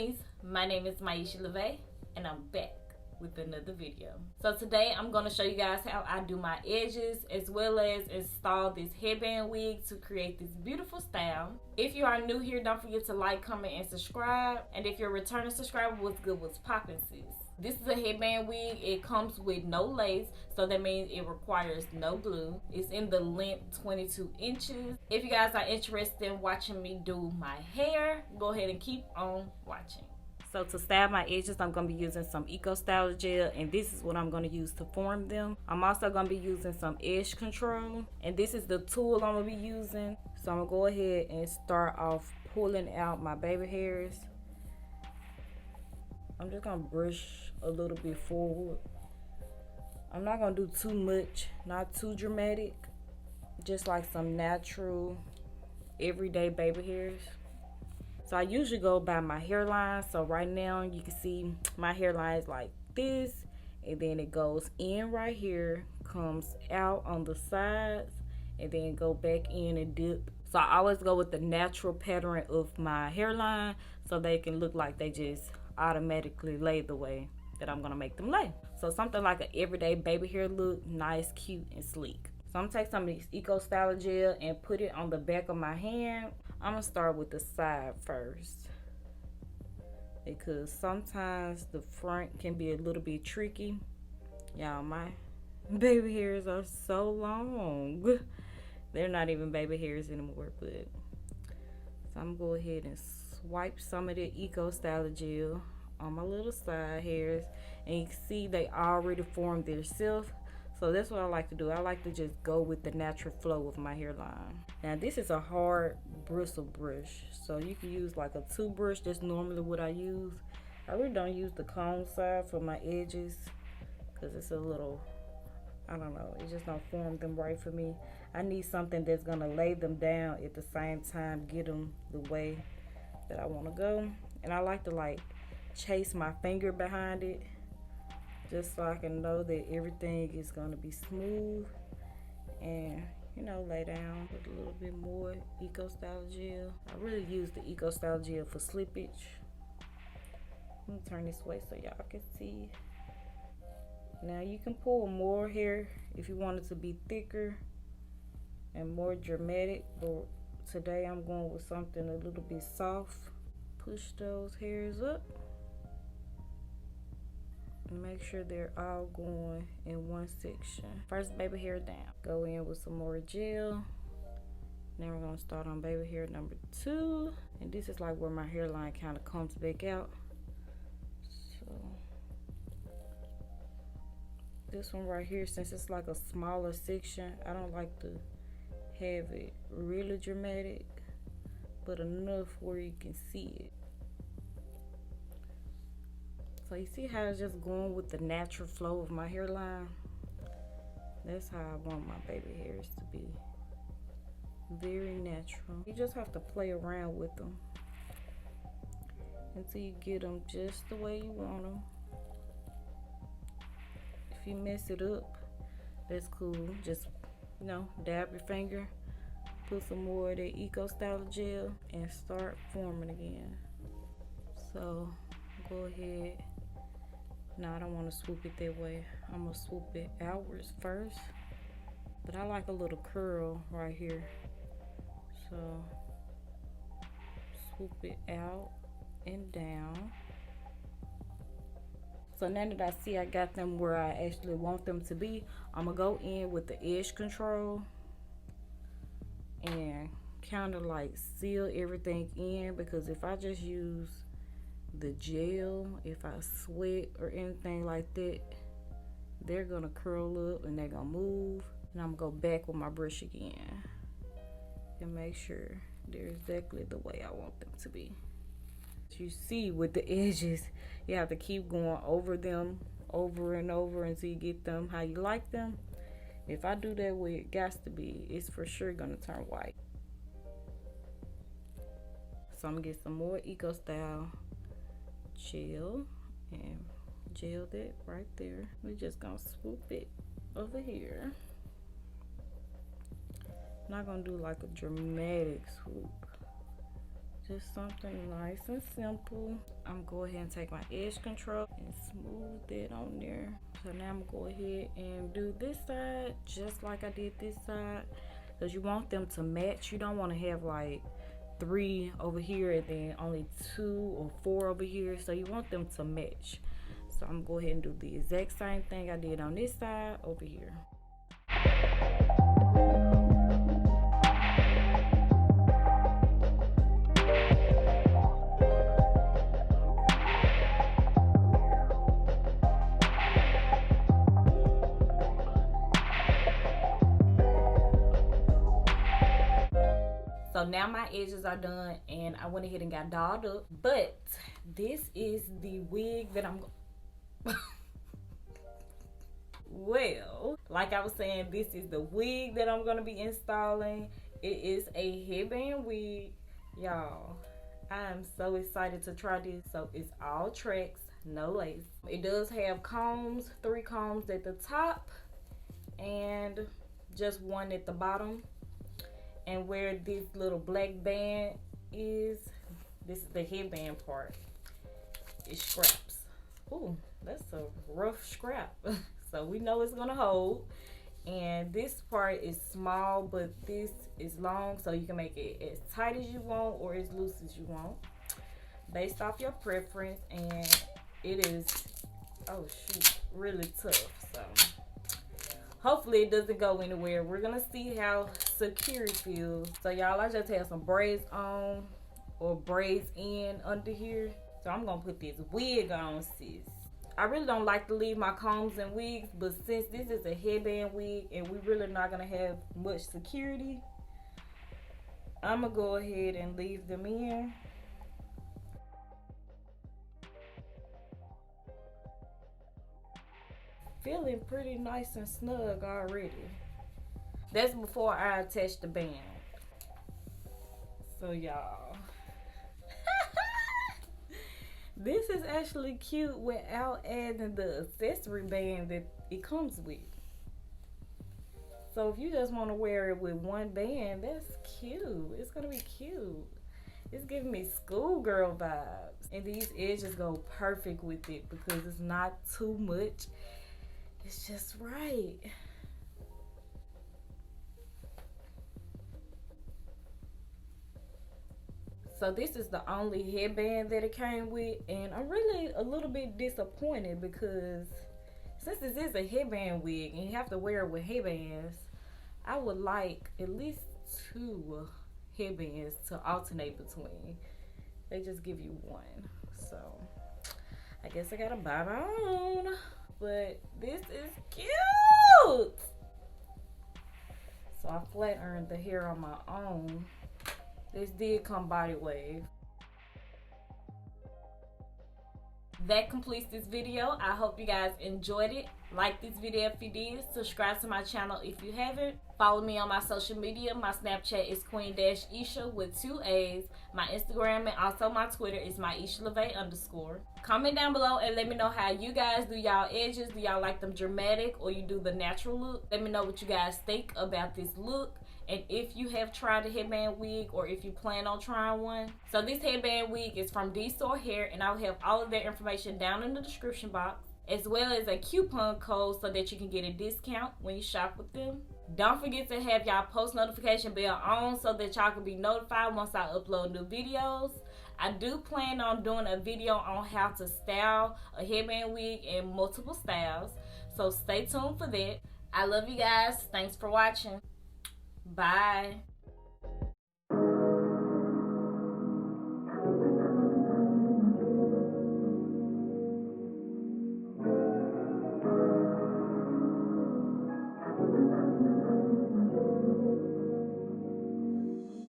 honeys, my name is Miesha and I'm back with another video. So today I'm going to show you guys how I do my edges as well as install this headband wig to create this beautiful style. If you are new here, don't forget to like, comment, and subscribe. And if you're a returning subscriber, what's good, what's poppin', sis? This is a headband wig. It comes with no lace, so that means it requires no glue. It's in the length 22 inches. If you guys are interested in watching me do my hair, go ahead and keep on watching. So to style my edges, I'm going to be using some Eco Style Gel, and this is what I'm going to use to form them. I'm also going to be using some edge control, and this is the tool I'm going to be using. So I'm going to go ahead and start off pulling out my baby hairs. I'm just going to brush a little bit forward. I'm not going to do too much, not too dramatic, just like some natural, everyday baby hairs. So I usually go by my hairline. So right now you can see my hairline is like this, and then it goes in right here, comes out on the sides, and then go back in and dip. So I always go with the natural pattern of my hairline so they can look like they just automatically lay the way that I'm gonna make them lay. So something like an everyday baby hair look, nice, cute, and sleek. So I'm gonna take some of this Eco Style Gel and put it on the back of my hand. I'm gonna start with the side first, because sometimes the front can be a little bit tricky. Y'all, my baby hairs are so long. They're not even baby hairs anymore, but so I'm gonna go ahead and swipe some of the Eco Style Gel on my little side hairs, and you can see they already formed themselves. So that's what I like to do. I like to just go with the natural flow of my hairline. Now this is a hard bristle brush, so you can use like a 2 brush. That's normally what I use. I really don't use the comb side for my edges because it's a little, I don't know, it just don't form them right for me. I need something that's gonna lay them down at the same time, get them the way that I want to go. And I like to like chase my finger behind it, just so I can know that everything is going to be smooth, and you know, lay down with a little bit more Eco Style Gel. I really use the Eco Style Gel for slippage. Let me turn this way so y'all can see. Now you can pull more hair if you want it to be thicker and more dramatic, but today I'm going with something a little bit soft. Push those hairs up. Make sure they're all going in one section. First, baby hair down. Go in with some more gel. Then we're gonna start on baby hair number 2. And this is like where my hairline kind of comes back out. So this one right here, since it's like a smaller section, I don't like to have it really dramatic, but enough where you can see it. So you see how it's just going with the natural flow of my hairline? That's how I want my baby hairs to be. Very natural. You just have to play around with them until you get them just the way you want them. If you mess it up, that's cool. Just, you know, dab your finger, put some more of that Eco Style Gel, and start forming again. So go ahead. No, I don't want to swoop it that way. I'm going to swoop it outwards first. But I like a little curl right here. So swoop it out and down. So now that I see I got them where I actually want them to be, I'm going to go in with the edge control and kind of like seal everything in, because if I just use the gel, if I sweat or anything like that, they're gonna curl up and they're gonna move. And I'm gonna go back with my brush again and make sure they're exactly the way I want them to be. You see, with the edges, you have to keep going over them over and over until you get them how you like them. If I do that way it got to be, it's for sure gonna turn white. So I'm gonna get some more Eco Style Gel and gel that right there. We're just gonna swoop it over here. Not gonna do like a dramatic swoop, Just something nice and simple. I'm going to go ahead and take my edge control and smooth it on there. So now I'm going to go ahead and do this side just like I did this side, because you want them to match. You don't want to have like 3 over here and then only 2 or 4 over here. So you want them to match. So I'm going to go ahead and do the exact same thing I did on this side over here. So now my edges are done and I went ahead and got dolled up. But this is the wig that I'm well, like I was saying, this is the wig that I'm gonna be installing. It is a headband wig, y'all. I am so excited to try this. So it's all tracks, no lace. It does have combs, 3 combs at the top and just 1 at the bottom. And where this little black band is, this is the headband part. It scraps. Ooh, that's a rough scrap. So we know it's gonna hold. And this part is small, but this is long, so you can make it as tight as you want or as loose as you want, based off your preference. And it is, oh shoot, really tough. So hopefully it doesn't go anywhere. We're gonna see how secure it feels. So y'all, I just have some braids on or braids in under here. So I'm gonna put this wig on, sis. I really don't like to leave my combs and wigs, but since this is a headband wig and we really not gonna have much security, I'm gonna go ahead and leave them in. Feeling pretty nice and snug already. That's before I attach the band. So y'all, this is actually cute without adding the accessory band that it comes with. So if you just want to wear it with 1 band, that's cute. It's gonna be cute. It's giving me schoolgirl vibes. And these edges go perfect with it because it's not too much. It's just right. So this is the only headband that it came with, and I'm really a little bit disappointed because since this is a headband wig and you have to wear it with headbands, I would like at least 2 headbands to alternate between. They just give you 1. So I guess I gotta buy my own. But this is cute. So I flat ironed the hair on my own. This did come body wave. That completes this video. I hope you guys enjoyed it. Like this video if you did. Subscribe to my channel if you haven't. Follow me on my social media. My Snapchat is Queen-Isha with 2 A's. My Instagram and also my Twitter is MyIshaLeve_. Comment down below and let me know how you guys do y'all edges. Do y'all like them dramatic or you do the natural look? Let me know what you guys think about this look. And if you have tried a headband wig or if you plan on trying one. So this headband wig is from Dsoar Hair, and I'll have all of their information down in the description box, as well as a coupon code so that you can get a discount when you shop with them. Don't forget to have y'all post notification bell on so that y'all can be notified once I upload new videos. I do plan on doing a video on how to style a headband wig in multiple styles, so stay tuned for that. I love you guys. Thanks for watching. Bye.